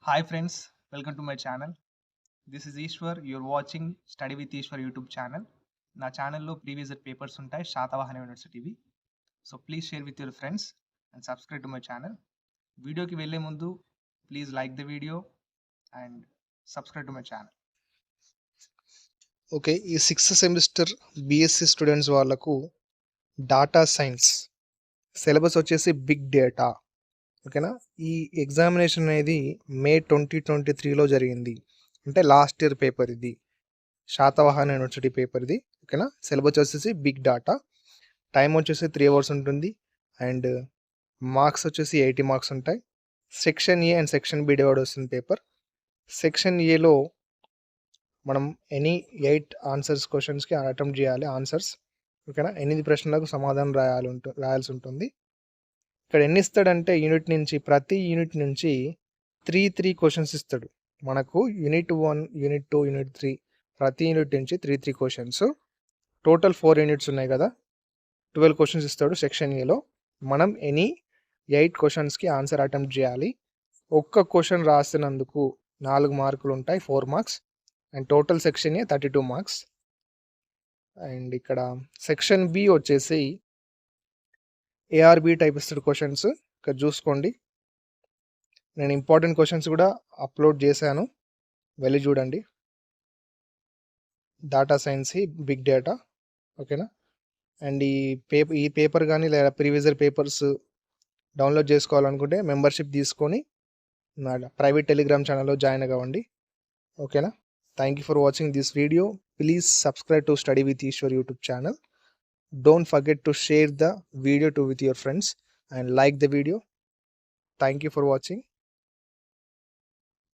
Hi friends, welcome to my channel. This is Ishwar. You're watching Study with Ishwar YouTube channel. నా ఛానల్లో previous papers ఉంటాయి శాతవాహన యూనివర్సిటీవి. So please share with your friends and subscribe to my channel. వీడియోకి వెళ్ళే ముందు please like the video and subscribe to my channel. Okay, ఈ 6th semester BSc students వాళ్ళకు data science syllabus వచ్చేసి బిగ్ డేటా. ఓకేనా, ఈ ఎగ్జామినేషన్ అనేది మే 2023లో జరిగింది. అంటే లాస్ట్ ఇయర్ పేపర్ ఇది, శాతవాహన యూనివర్సిటీ పేపర్ ఇది. ఓకేనా, సిలబస్ వచ్చేసి బిగ్ డేటా. టైం వచ్చేసి 3 అవర్స్ ఉంటుంది అండ్ మార్క్స్ వచ్చేసి 80 మార్క్స్ ఉంటాయి. Section A and section B divide వస్తుంది పేపర్. సెక్షన్ ఏలో మనం ఎనీ 8 ఆన్సర్స్ క్వశ్చన్స్కి అటెంప్ట్ చేయాలి ఆన్సర్స్. ఓకేనా, 8 ప్రశ్నలకు సమాధానం రాయాల్సి ఉంటుంది. ఇక్కడ ఎన్ని ఇస్తాడంటే ప్రతి యూనిట్ నుంచి 3 క్వశ్చన్స్ ఇస్తాడు మనకు. యూనిట్ 1, యూనిట్ 2, యూనిట్ 3 ప్రతి యూనిట్ నుంచి 3 క్వశ్చన్స్. టోటల్ 4 యూనిట్స్ ఉన్నాయి కదా, 12 క్వశ్చన్స్ ఇస్తాడు సెక్షన్ ఏలో. మనం ఎనీ 8 క్వశ్చన్స్కి ఆన్సర్ అటెంప్ట్ చేయాలి. ఒక్క క్వశ్చన్ రాసినందుకు 4 మార్కులు ఉంటాయి, 4 marks. And total section A 32 marks. And ఇక్కడ సెక్షన్ బి వచ్చేసి ఏఆర్బి టైప్ ఇస్తాడు క్వశ్చన్స్. ఇక్కడ చూసుకోండి, నేను ఇంపార్టెంట్ క్వశ్చన్స్ కూడా అప్లోడ్ చేశాను, వెళ్ళి చూడండి. Data science big data. ఓకేనా, అండ్ ఈ పేపర్ కానీ లేదా ప్రీవియస్ పేపర్స్ డౌన్లోడ్ చేసుకోవాలనుకుంటే మెంబర్షిప్ తీసుకొని నా ప్రైవేట్ టెలిగ్రామ్ ఛానల్లో జాయిన్ అవ్వండి. ఓకేనా, thank you for watching this video. Please subscribe to study with Eshwar YouTube channel. Don't forget to share the video with your friends and like the video. Thank you for watching.